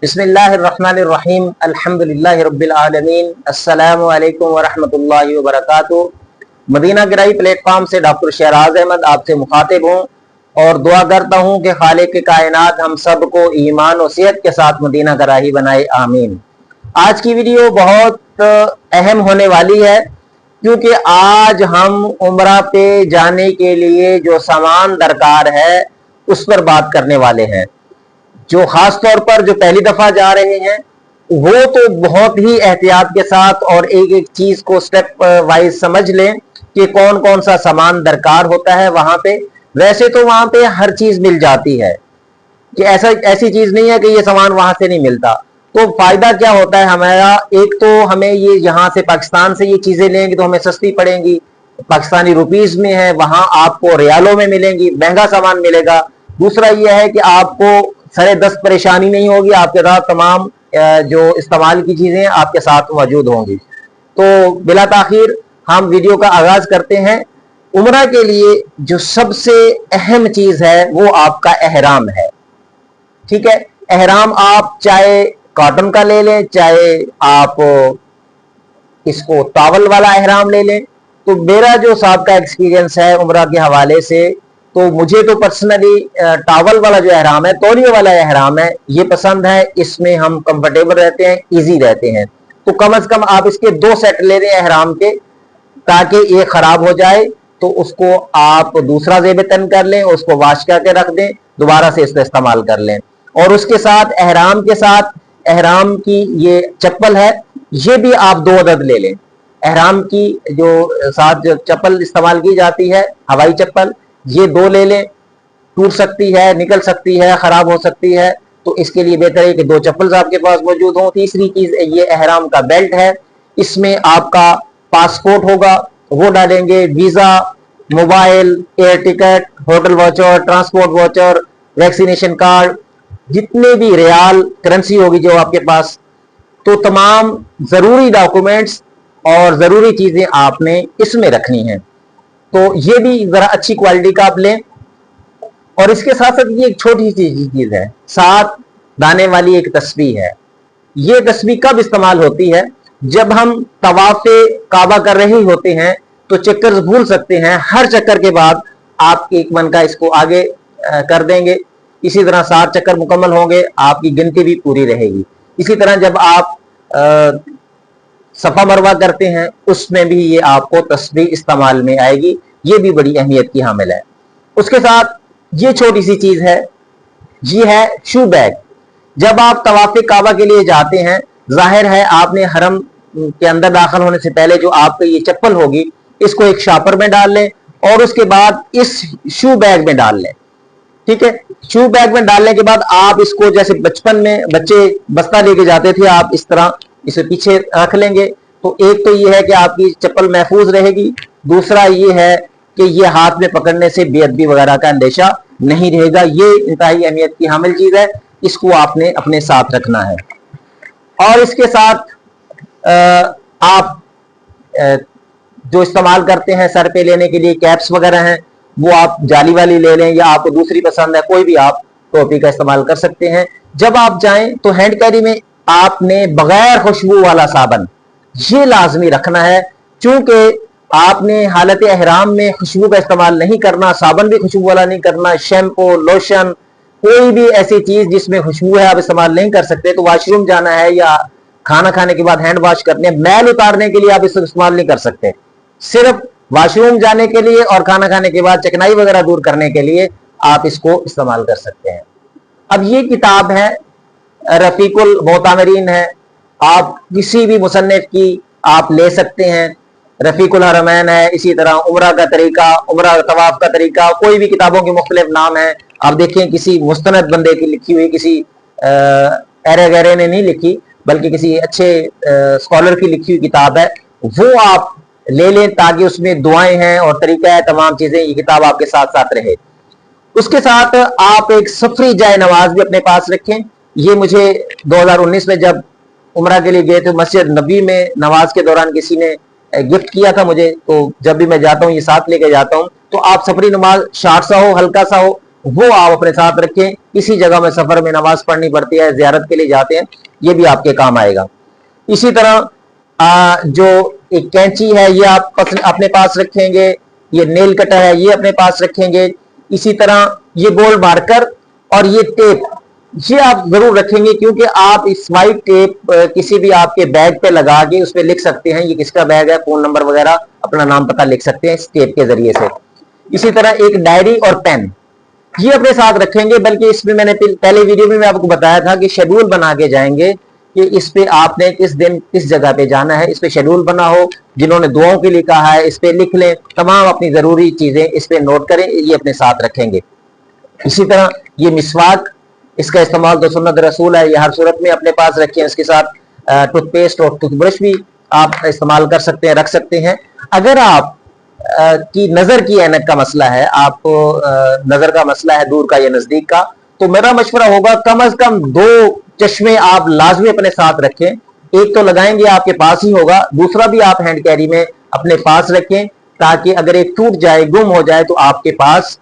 بسم اللہ الرحمن الرحیم الحمدللہ رب العالمین السلام علیکم ورحمۃ اللہ وبرکاتہ۔ مدینہ گرائی پلیٹ فارم سے ڈاکٹر شہراز احمد آپ سے مخاطب ہوں اور دعا کرتا ہوں کہ خالق کائنات ہم سب کو ایمان و صحت کے ساتھ مدینہ گرائی بنائے، آمین۔ آج کی ویڈیو بہت اہم ہونے والی ہے کیونکہ آج ہم عمرہ پہ جانے کے لیے جو سامان درکار ہے اس پر بات کرنے والے ہیں۔ جو خاص طور پر جو پہلی دفعہ جا رہے ہیں وہ تو بہت ہی احتیاط کے ساتھ اور ایک ایک چیز کو سٹیپ وائز سمجھ لیں کہ کون کون سا سامان درکار ہوتا ہے وہاں پہ۔ ویسے تو وہاں پہ ہر چیز مل جاتی ہے کہ ایسی چیز نہیں ہے کہ یہ سامان وہاں سے نہیں ملتا۔ تو فائدہ کیا ہوتا ہے ہمارا؟ ایک تو ہمیں یہ یہاں سے پاکستان سے یہ چیزیں لیں گے تو ہمیں سستی پڑیں گی، پاکستانی روپیز میں ہے، وہاں آپ کو ریالوں میں ملیں گی، مہنگا سامان ملے گا۔ دوسرا یہ ہے کہ آپ کو سرے دست پریشانی نہیں ہوگی، آپ کے ساتھ تمام جو استعمال کی چیزیں آپ کے ساتھ موجود ہوں گی۔ تو بلا تاخیر ہم ویڈیو کا آغاز کرتے ہیں۔ عمرہ کے لیے جو سب سے اہم چیز ہے وہ آپ کا احرام ہے، ٹھیک ہے؟ احرام آپ چاہے کاٹن کا لے لیں، چاہے آپ اس کو ٹاول والا احرام لے لیں۔ تو میرا جو سابقہ ایکسپیرینس ہے عمرہ کے حوالے سے، تو مجھے تو پرسنلی ٹاول والا جو احرام ہے، تولیے والا احرام ہے، یہ پسند ہے۔ اس میں ہم کمفرٹیبل رہتے ہیں، ایزی رہتے ہیں۔ تو کم از کم آپ اس کے 2 سیٹ لے لیں احرام کے، تاکہ یہ خراب ہو جائے تو اس کو آپ دوسرا زیب تن کر لیں، اس کو واش کر کے رکھ دیں، دوبارہ سے اس کو استعمال کر لیں۔ اور اس کے ساتھ احرام کی یہ چپل ہے، یہ بھی آپ 2 عدد لے لیں۔ احرام کی جو ساتھ جو چپل استعمال کی جاتی ہے، ہوائی چپل، یہ 2 لے لیں۔ ٹوٹ سکتی ہے، نکل سکتی ہے، خراب ہو سکتی ہے، تو اس کے لیے بہتر ہے کہ 2 چپل آپ کے پاس موجود ہوں۔ تیسری چیز یہ احرام کا بیلٹ ہے، اس میں آپ کا پاسپورٹ ہوگا، وہ ڈالیں گے، visa, mobile, air ticket, hotel voucher, transport voucher, vaccination card, جتنے بھی ریال کرنسی ہوگی جو آپ کے پاس، تو تمام ضروری ڈاکومنٹس اور ضروری چیزیں آپ نے اس میں رکھنی ہیں۔ تو یہ بھی ذرا اچھی کوالٹی کا آپ لیں۔ اور اس کے ساتھ ساتھ یہ ایک چھوٹی سی چیز ہے، 7 دانے والی ایک تسبیح ہے۔ یہ تسبیح کب استعمال ہوتی ہے؟ جب ہم طواف کعبہ کر رہے ہوتے ہیں تو چکر بھول سکتے ہیں، ہر چکر کے بعد آپ ایک من کا اس کو آگے کر دیں گے، اسی طرح 7 چکر مکمل ہوں گے، آپ کی گنتی بھی پوری رہے گی۔ اسی طرح جب آپ صفا مروہ کرتے ہیں اس میں بھی یہ آپ کو تسبیح استعمال میں آئے گی، یہ بھی بڑی اہمیت کی حامل ہے۔ اس کے ساتھ یہ چھوٹی سی چیز ہے، یہ ہے شو بیگ۔ جب آپ طواف کعبہ کے لیے جاتے ہیں، ظاہر ہے آپ نے حرم کے اندر داخل ہونے سے پہلے جو آپ کی یہ چپل ہوگی اس کو ایک شاپر میں ڈال لیں اور اس کے بعد اس شو بیگ میں ڈال لیں، ٹھیک ہے؟ شو بیگ میں ڈالنے کے بعد آپ اس کو جیسے بچپن میں بچے بستہ لے کے جاتے تھے، آپ اس طرح اسے پیچھے رکھ لیں گے۔ تو ایک تو یہ ہے کہ آپ کی چپل محفوظ رہے گی، دوسرا یہ ہے کہ یہ ہاتھ میں پکڑنے سے بے ادبی وغیرہ کا اندیشہ نہیں رہے گا۔ یہ انتہائی اہمیت کی حامل چیز ہے، اس کو آپ نے اپنے ساتھ رکھنا ہے۔ اور اس کے ساتھ آپ جو استعمال کرتے ہیں سر پہ لینے کے لیے کیپس وغیرہ ہیں، وہ آپ جالی والی لے لیں، یا آپ کو دوسری پسند ہے کوئی بھی آپ ٹوپی کا استعمال کر سکتے ہیں۔ جب آپ جائیں تو ہینڈ کیری میں آپ نے بغیر خوشبو والا صابن یہ لازمی رکھنا ہے، چونکہ آپ نے حالت احرام میں خوشبو کا استعمال نہیں کرنا، صابن بھی خوشبو والا نہیں کرنا، شیمپو، لوشن، کوئی بھی ایسی چیز جس میں خوشبو ہے آپ استعمال نہیں کر سکتے۔ تو واش روم جانا ہے یا کھانا کھانے کے بعد ہینڈ واش کرنے، میل اتارنے کے لیے آپ اس کو استعمال نہیں کر سکتے، صرف واش روم جانے کے لیے اور کھانا کھانے کے بعد چکنائی وغیرہ دور کرنے کے لیے آپ اس کو استعمال کر سکتے ہیں۔ اب یہ کتاب ہے، رفیق المعتمرین ہے، آپ کسی بھی مصنف کی آپ لے سکتے ہیں۔ رفیق الحرمین ہے، اسی طرح عمرہ کا طریقہ، عمرہ طواف کا طریقہ، کوئی بھی کتابوں کے مختلف نام ہیں۔ آپ دیکھیں کسی مستند بندے کی لکھی ہوئی، کسی ایرے غیرے نے نہیں لکھی بلکہ کسی اچھے اسکالر کی لکھی ہوئی کتاب ہے، وہ آپ لے لیں تاکہ اس میں دعائیں ہیں اور طریقہ ہے، تمام چیزیں، یہ کتاب آپ کے ساتھ ساتھ رہے۔ اس کے ساتھ آپ ایک سفری جائے نماز بھی اپنے پاس رکھیں۔ یہ مجھے 2019 میں جب عمرہ کے لیے گئے تھے مسجد نبی میں نماز کے دوران کسی نے گفٹ کیا تھا مجھے، تو جب بھی میں جاتا ہوں یہ ساتھ لے کے جاتا ہوں۔ تو آپ سفری نماز شارٹ سا ہو، ہلکا سا ہو، वो आप अपने साथ रखें। किसी जगह में सफर में नमाज पढ़नी पड़ती है, जियारत के लिए जाते हैं, ये भी आपके काम आएगा। इसी तरह जो एक कैंची है ये आप अपने पास रखेंगे, ये नेल कटर है ये अपने पास रखेंगे। इसी तरह ये बोल्ड मार्कर और ये टेप ये आप जरूर रखेंगे, क्योंकि आप इस वाइट टेप किसी भी आपके बैग पे लगा के उस पर लिख सकते हैं ये किसका बैग है, फोन नंबर वगैरह अपना नाम पता लिख सकते हैं इस टेप के जरिए से। इसी तरह एक डायरी और पेन ये अपने साथ रखेंगे, बल्कि इसमें मैंने पहले वीडियो में मैं आपको बताया था कि शेड्यूल बना के जाएंगे कि इस पे आपने किस दिन किस जगह पे जाना है, इस पे शेड्यूल बना हो। जिन्होंने दुआओं के लिए कहा है इस पे लिख लें, तमाम अपनी जरूरी चीजें इस पे नोट करें, ये अपने साथ रखेंगे। इसी तरह ये मिसवाक, इसका इस्तेमाल तो सुन्नत रसूल है, ये हर सूरत में अपने पास रखें। इसके साथ टूथपेस्ट और टूथब्रश भी आप इस्तेमाल कर सकते हैं, रख सकते हैं। अगर आप की नजर की ऐनक का मसला है, आपको नजर का मसला है दूर का या नजदीक का, तो मेरा मशवरा होगा कम से कम 2 चश्मे आप लाजमी अपने साथ रखें। एक तो लगाएंगे आपके पास ही होगा, दूसरा भी आप हैंड कैरी में अपने पास रखें, ताकि अगर एक टूट जाए गुम हो जाए तो आपके पास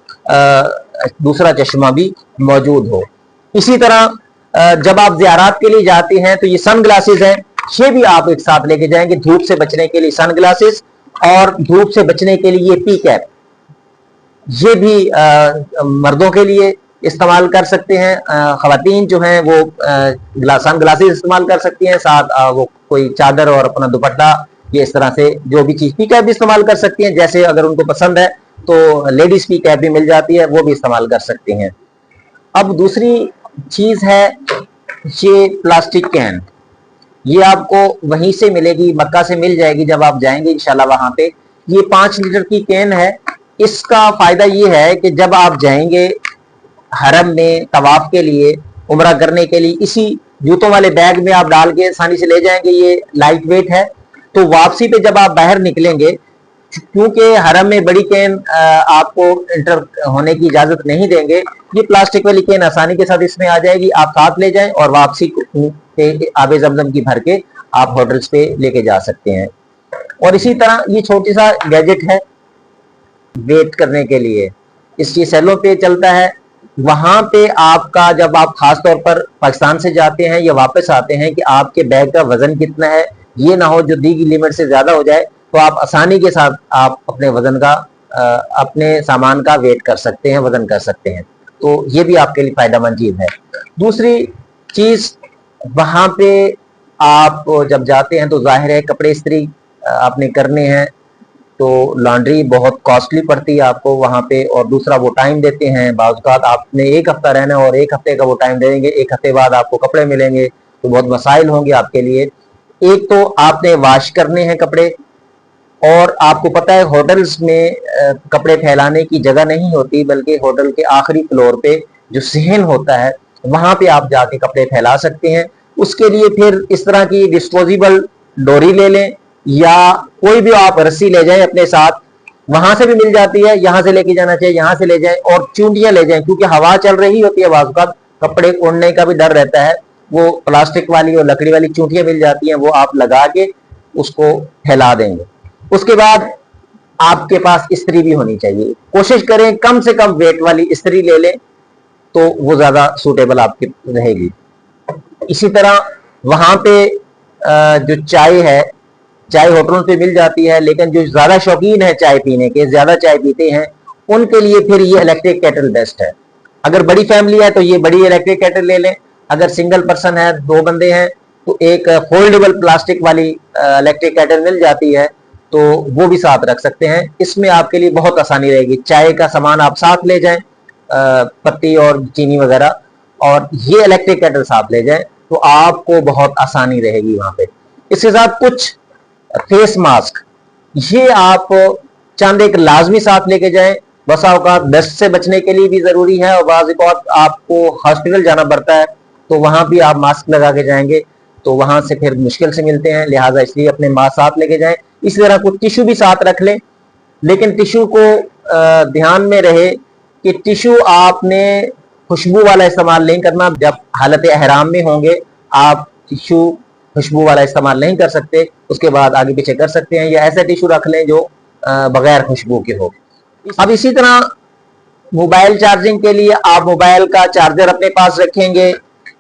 दूसरा चश्मा भी मौजूद हो। इसी तरह जब आप ज़ियारत के लिए जाते हैं तो ये सन ग्लासेस हैं, ये भी आप एक साथ लेके जाएंगे। धूप से बचने के लिए सन ग्लासेस और धूप से बचने के लिए ये पी कैप, ये भी मर्दों के लिए इस्तेमाल कर सकते हैं। खवातीन जो हैं वो सन ग्लासेस इस्तेमाल कर सकती हैं, साथ वो कोई चादर और अपना दुपट्टा ये इस तरह से जो भी चीज, पी कैप भी इस्तेमाल कर सकती हैं, जैसे अगर उनको पसंद है तो लेडीज पी कैप भी मिल जाती है, वो भी इस्तेमाल कर सकती हैं। अब दूसरी चीज है ये प्लास्टिक कैन, ये आपको वहीं से मिलेगी, मक्का से मिल जाएगी जब आप जाएंगे इंशाल्लाह वहां पे। ये 5 लीटर की कैन है। इसका फायदा ये है कि जब आप जाएंगे हरम में तवाफ के लिए, उम्रा करने के लिए, इसी जूतों वाले बैग में आप डाल के आसानी से ले जाएंगे। ये लाइट वेट है, तो वापसी पे जब आप बाहर निकलेंगे, क्योंकि हरम में बड़ी कैन आपको इंटर होने की इजाजत नहीं देंगे, ये प्लास्टिक वाली कैन आसानी के साथ इसमें आ जाएगी, आप साथ ले जाएं और वापसी पे आबे जमजम की भर के आप होटल्स पे लेके जा सकते हैं। और इसी तरह ये छोटी सा गैजेट है वेट करने के लिए, इसकी सेलों पे चलता है। वहां पे आपका जब आप खास तौर पर पाकिस्तान से जाते हैं या वापस आते हैं कि आपके बैग का वजन कितना है, ये ना हो जो दी गई लिमिट से ज्यादा हो जाए, तो आप आसानी के साथ आप अपने वजन का अपने सामान का वेट कर सकते हैं, वजन कर सकते हैं। तो ये भी आपके लिए फायदेमंद चीज है। दूसरी चीज, वहां पे आप जब जाते हैं तो जाहिर है कपड़े इस्त्री आपने करने हैं, तो लॉन्ड्री बहुत कॉस्टली पड़ती है आपको वहां पे, और दूसरा वो टाइम देते हैं, बाज़ औक़ात आपने 1 हफ्ता रहना और 1 हफ्ते का वो टाइम देंगे, 1 हफ्ते बाद आपको कपड़े मिलेंगे, तो बहुत मसाइल होंगे आपके लिए। एक तो आपने वॉश करने हैं कपड़े, और आपको पता है होटल्स में कपड़े फैलाने की जगह नहीं होती, बल्कि होटल के आखिरी फ्लोर पे जो सहन होता है वहां पे आप जाके कपड़े फैला सकते हैं। उसके लिए फिर इस तरह की डिस्पोजेबल डोरी ले लें, या कोई भी आप रस्सी ले जाएं अपने साथ, वहां से भी मिल जाती है, यहां से लेके जाना चाहिए, यहां से ले जाएं, और चूंटियां ले जाएं, क्योंकि हवा चल रही होती है, बाज़ औक़ात कपड़े उड़ने का भी डर रहता है। वो प्लास्टिक वाली और लकड़ी वाली चूंटियां मिल जाती हैं, वो आप लगा के उसको फैला देंगे। उसके बाद आपके पास इस्त्री भी होनी चाहिए, कोशिश करें कम से कम वेट वाली इस्त्री ले लें, तो वो ज्यादा सूटेबल आपकी रहेगी। इसी तरह वहां पे जो चाय है, चाय होटलों पे मिल जाती है, लेकिन जो ज्यादा शौकीन है चाय पीने के, ज्यादा चाय पीते हैं, उनके लिए फिर ये इलेक्ट्रिक केटल बेस्ट है। अगर बड़ी फैमिली है तो ये बड़ी इलेक्ट्रिक केटल ले लें, अगर सिंगल पर्सन है, 2 बंदे हैं, तो एक फोल्डेबल प्लास्टिक वाली इलेक्ट्रिक केटल मिल जाती है, तो वो भी साथ रख सकते हैं। इसमें आपके लिए बहुत आसानी रहेगी, चाय का सामान आप साथ ले जाएं, पत्ती और चीनी वगैरह, और ये इलेक्ट्रिक केटल साथ ले जाएं, तो आपको बहुत आसानी रहेगी वहां पे। इसके साथ कुछ फेस मास्क, ये आप चंद एक लाजमी साथ लेके जाएं, बसा औकात डस्ट से बचने के लिए भी जरूरी है, और बाज़ औक़ात आपको हॉस्पिटल जाना पड़ता है, तो वहां भी आप मास्क लगा के जाएंगे, तो वहां से फिर मुश्किल से मिलते हैं, लिहाजा इसलिए अपने मास्क साथ लेके जाएं। इसी तरह कुछ टिश्यू भी साथ रख लें, लेकिन टिश्यू को ध्यान में रहे कि टिश्यू आपने खुशबू वाला इस्तेमाल नहीं करना। जब हालत एहराम में होंगे आप टिश्यू खुशबू वाला इस्तेमाल नहीं कर सकते, उसके बाद आगे पीछे कर सकते हैं, या ऐसा टिश्यू रख लें जो बगैर खुशबू के हो। अब इसी तरह मोबाइल चार्जिंग के लिए आप मोबाइल का चार्जर अपने पास रखेंगे,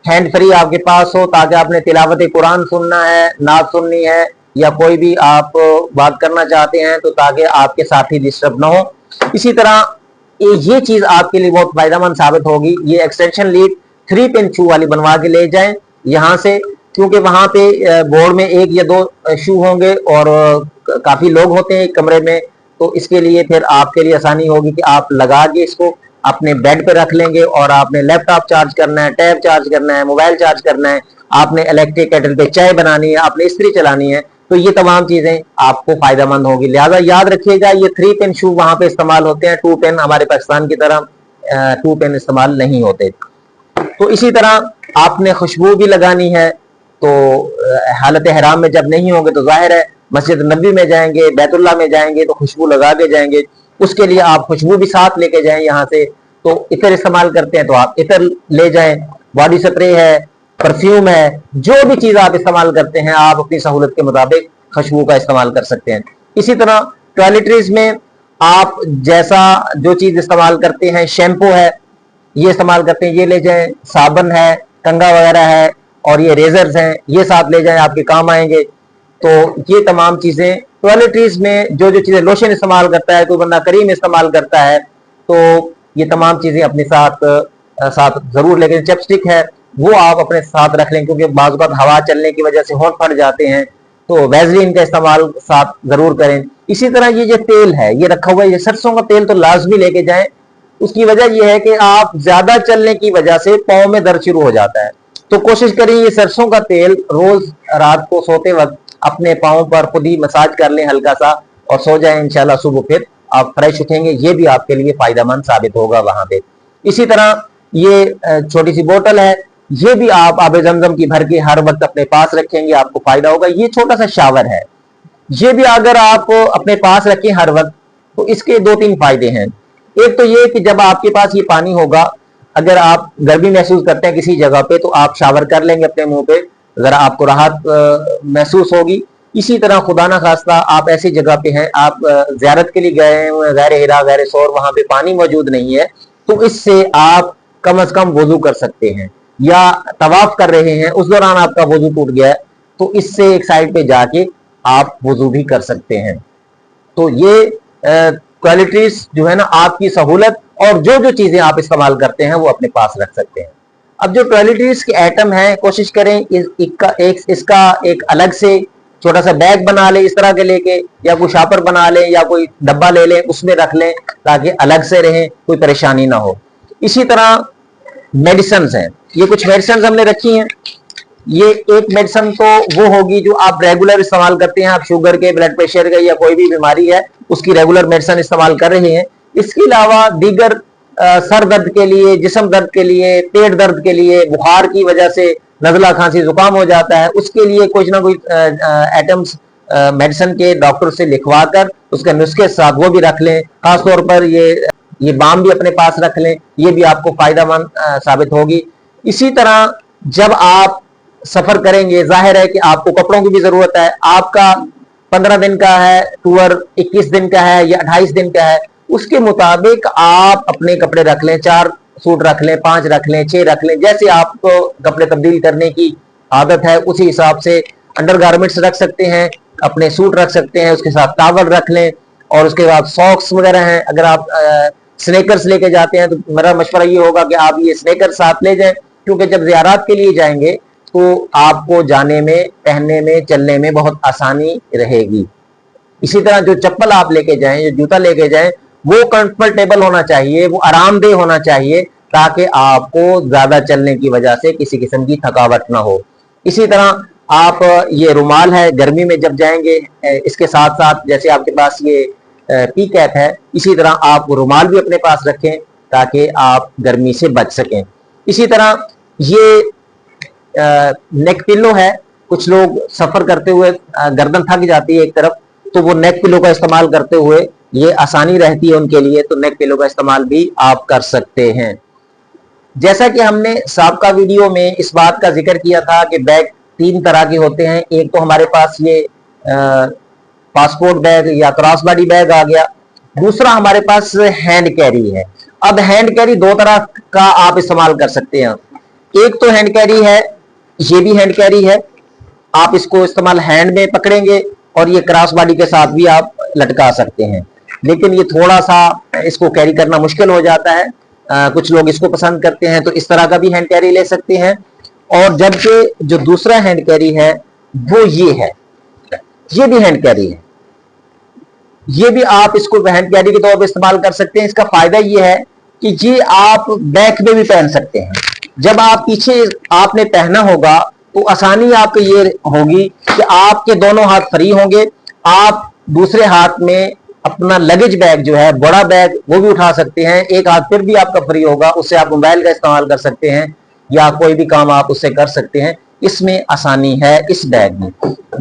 हैंड फ्री आपके पास हो, ताकि आपने तिलावत कुरान सुनना है, नात सुननी है, या कोई भी आप बात करना चाहते हैं, तो ताकि आपके साथी डिस्टर्ब ना हो। इसी तरह ये चीज आपके लिए बहुत फायदेमंद साबित होगी। ये एक्सटेंशन लीड 3 पिन शू वाली बनवा के ले जाएं यहाँ से, क्योंकि वहां पे बोर्ड में 1 या 2 शू होंगे और काफी लोग होते हैं एक कमरे में, तो इसके लिए फिर आपके लिए आसानी होगी कि आप लगा के इसको अपने बेड पे रख लेंगे, और आपने लैपटॉप चार्ज करना है, टैब चार्ज करना है, मोबाइल चार्ज करना है, आपने इलेक्ट्रिक केटल पे चाय बनानी है, आपने इस्त्री चलानी है, तो ये तमाम चीजें आपको फायदेमंद होगी। लिहाजा याद रखिएगा, ये 3 पिन शू वहां पे इस्तेमाल होते हैं, 2 पिन हमारे पाकिस्तान की तरह 2 पिन इस्तेमाल नहीं होते। तो इसी तरह आपने खुशबू भी लगानी है, तो हालत हराम में जब नहीं होंगे तो जाहिर है मस्जिद नबी में जाएंगे, बैतुल्लाह में जाएंगे तो खुशबू लगा के जाएंगे। उसके लिए आप खुशबू भी साथ लेके जाएं यहाँ से। तो इतर इस्तेमाल करते हैं तो आप इतर ले जाएं, बॉडी स्प्रे है, परफ्यूम है, जो भी चीज आप इस्तेमाल करते हैं आप अपनी सहूलत के मुताबिक खुशबू का इस्तेमाल कर सकते हैं। इसी तरह टॉयलेटरीज में आप जैसा जो चीज इस्तेमाल करते हैं, शैम्पू है ये इस्तेमाल करते हैं, ये ले जाएं, साबन है, कंघा वगैरह है, और ये रेजर्स हैं, ये साथ ले जाएं, आपके काम आएंगे। तो ये तमाम चीजें टॉयलेटरीज में जो चीजें, लोशन इस्तेमाल करता है, कोई बंदा क्रीम इस्तेमाल करता है, तो ये तमाम चीजें अपने साथ जरूर लेके, चपस्टिक है वो आप अपने साथ रख लें, क्योंकि बाज़ वक़्त हवा चलने की वजह से होंठ फट जाते हैं, तो वैसलीन का इस्तेमाल साथ जरूर करें। इसी तरह ये जो तेल है ये रखा हुआ है, ये सरसों का तेल तो लाजमी लेके जाएं। उसकी वजह यह है कि आप ज्यादा चलने की वजह से पाँव में दर्द शुरू हो जाता है, तो कोशिश करें ये सरसों का तेल रोज रात को सोते वक्त अपने पाँव पर खुद ही मसाज कर लें हल्का सा, और सो जाएं। इंशाल्लाह सुबह फिर आप फ्रेश उठेंगे, ये भी आपके लिए फायदेमंद साबित होगा वहां पे। इसी तरह ये छोटी सी बोतल है, ये भी आप आब जमजम की भर के हर वक्त अपने पास रखेंगे, आपको फायदा होगा। ये छोटा सा शावर है, ये भी अगर आप अपने पास रखें हर वक्त तो इसके 2-3 फायदे हैं। एक तो ये कि जब आपके पास ये पानी होगा, अगर आप गर्मी महसूस करते हैं किसी जगह पे, तो आप शावर कर लेंगे अपने मुंह पे, जरा आपको राहत महसूस होगी। इसी तरह खुदा ना खास्ता आप ऐसी जगह पे हैं, आप ज़ियारत के लिए गए हैं, गैर हिरा गैर सौर, वहां पे पानी मौजूद नहीं है, तो इससे आप कम से कम वजू कर सकते हैं। या तवाफ कर रहे हैं, उस दौरान आपका वजू टूट गया है, तो इससे एक साइड पे जाके आप वजू भी कर सकते हैं। तो ये टॉयलेटरीज जो है ना, आपकी सहूलत और जो चीजें आप इस्तेमाल करते हैं वो अपने पास रख सकते हैं। अब जो टॉयलेटरीज के आइटम हैं, कोशिश करें इसका एक अलग से छोटा सा बैग बना लें इस तरह के लेके, या कोई शापर बना लें, या कोई डब्बा ले लें उसमें रख लें, ताकि अलग से रहें, कोई परेशानी ना हो। इसी तरह मेडिसिन हैं, ये कुछ मेडिसिन हमने रखी हैं। ये एक मेडिसिन तो वो होगी जो आप रेगुलर इस्तेमाल करते हैं, आप शुगर के, ब्लड प्रेशर के, या कोई भी बीमारी है उसकी रेगुलर मेडिसिन इस्तेमाल कर रहे हैं। इसके अलावा दीगर सर दर्द के लिए, जिस्म दर्द के लिए, पेट दर्द के लिए, बुखार की वजह से नजला खांसी जुकाम हो जाता है, उसके लिए कुछ ना कुछ आइटम्स मेडिसिन के डॉक्टर से लिखवा कर उसके नुस्खे साथ वो भी रख लें। खासतौर पर ये बाम भी अपने पास रख लें, ये भी आपको फायदेमंद साबित होगी। इसी तरह जब आप सफर करेंगे, जाहिर है कि आपको कपड़ों की भी जरूरत है। आपका 15 दिन का है टूर, 21 दिन का है या 28 दिन का है, उसके मुताबिक आप अपने कपड़े रख लें, 4 सूट रख लें, 5 रख लें, 6 रख लें, जैसे आपको कपड़े तब्दील करने की आदत है उसी हिसाब से। अंडर गारमेंट्स रख सकते हैं, अपने सूट रख सकते हैं, उसके साथ टॉवल रख लें, और उसके बाद सॉक्स वगैरह हैं। अगर आप स्नेकर्स लेके जाते हैं तो मेरा मशवरा ये होगा कि आप ये स्नेकर साथ ले जाएं, क्योंकि जब ज़ियारत के लिए जाएंगे तो आपको जाने में, पहनने में, चलने में बहुत आसानी रहेगी। इसी तरह जो चप्पल आप लेके जाएं, जो जूता लेके जाएं, वो कंफर्टेबल होना चाहिए, वो आरामदेह होना चाहिए, ताकि आपको ज्यादा चलने की वजह से किसी किस्म की थकावट ना हो। इसी तरह आप ये रुमाल है, गर्मी में जब जाएंगे, इसके साथ साथ जैसे आपके पास ये पी कैप है, इसी तरह आप रुमाल भी अपने पास रखें ताकि आप गर्मी से बच सकें। इसी तरह ये नेक पिलो है, कुछ लोग सफर करते हुए गर्दन थक जाती है एक तरफ, तो वो नेक पिलो का इस्तेमाल करते हुए ये आसानी रहती है उनके लिए, तो नेक पिलो का इस्तेमाल भी आप कर सकते हैं। जैसा कि हमने साबका वीडियो में इस बात का जिक्र किया था कि बैग 3 तरह के होते हैं। एक तो हमारे पास ये पासपोर्ट बैग या क्रॉस बॉडी बैग आ गया, दूसरा हमारे पास हैंड कैरी है। अब हैंड कैरी दो तरह का आप इस्तेमाल कर सकते हैं। एक तो हैंड कैरी है, ये भी हैंड कैरी है, आप इसको इस्तेमाल हैंड में पकड़ेंगे और ये क्रॉस बॉडी के साथ भी आप लटका सकते हैं, लेकिन ये थोड़ा सा इसको कैरी करना मुश्किल हो जाता है। कुछ लोग इसको पसंद करते हैं, तो इस तरह का भी हैंड कैरी ले सकते हैं। और जबकि जो दूसरा हैंड कैरी है वो ये है, ये भी हैंड कैरी है, ये भी आप इसको हैंड कैरी के तौर पर इस्तेमाल कर सकते हैं। इसका फायदा ये है कि ये आप बैक में भी पहन सकते हैं। जब आप पीछे आपने पहना होगा तो आसानी आपको ये होगी कि आपके दोनों हाथ फ्री होंगे, आप दूसरे हाथ में अपना लगेज बैग जो है, बड़ा बैग, वो भी उठा सकते हैं। एक हाथ फिर भी आपका फ्री होगा, उससे आप मोबाइल का इस्तेमाल कर सकते हैं या कोई भी काम आप उससे कर सकते हैं। इसमें आसानी है इस बैग में।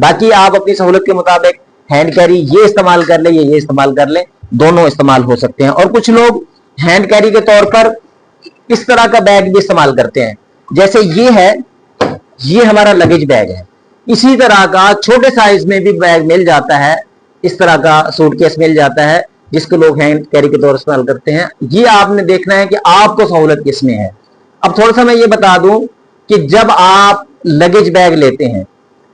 बाकी आप अपनी सहूलत के मुताबिक हैंड कैरी ये इस्तेमाल कर ले, ये इस्तेमाल कर ले, दोनों इस्तेमाल हो सकते हैं। और कुछ लोग हैंड कैरी के तौर पर इस तरह का बैग भी इस्तेमाल करते हैं, जैसे ये है, ये हमारा लगेज बैग है। इसी तरह का छोटे साइज में भी बैग मिल जाता है, इस तरह का सूटकेस मिल जाता है जिसको लोग हैंड कैरी के तौर पर इस्तेमाल करते हैं। ये आपने देखना है कि आपको सहूलत किसमें है। अब थोड़ा सा मैं ये बता दूं कि जब आप लगेज बैग लेते हैं,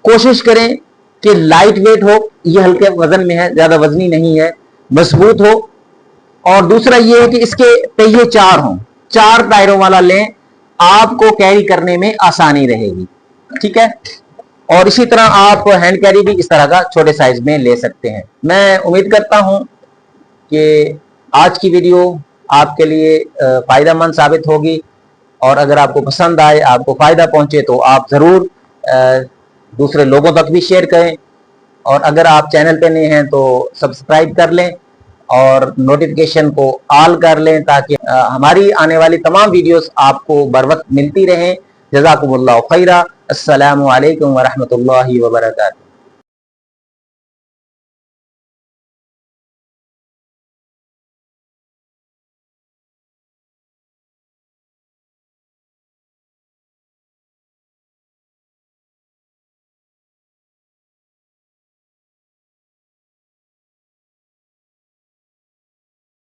कोशिश करें कि लाइट वेट हो, ये हल्के वजन में है, ज्यादा वजनी नहीं है, मजबूत हो। और दूसरा ये है कि इसके पहिए 4 हों, 4 टायरों वाला लें, आपको कैरी करने में आसानी रहेगी। ठीक है। और इसी तरह आप हैंड कैरी भी इस तरह का छोटे साइज में ले सकते हैं। मैं उम्मीद करता हूं कि आज की वीडियो आपके लिए फायदेमंद साबित होगी, और अगर आपको पसंद आए, आपको फायदा पहुंचे, तो आप जरूर दूसरे लोगों तक भी शेयर करें। और अगर आप चैनल पे नए हैं तो सब्सक्राइब कर लें और नोटिफिकेशन को ऑल कर लें, ताकि हमारी आने वाली तमाम वीडियोस आपको बर वक्त मिलती रहें। जज़ाकुमुल्लाहु खैरा। अस्सलामु अलैकुम व रहमतुल्लाहि व बरकातुहू।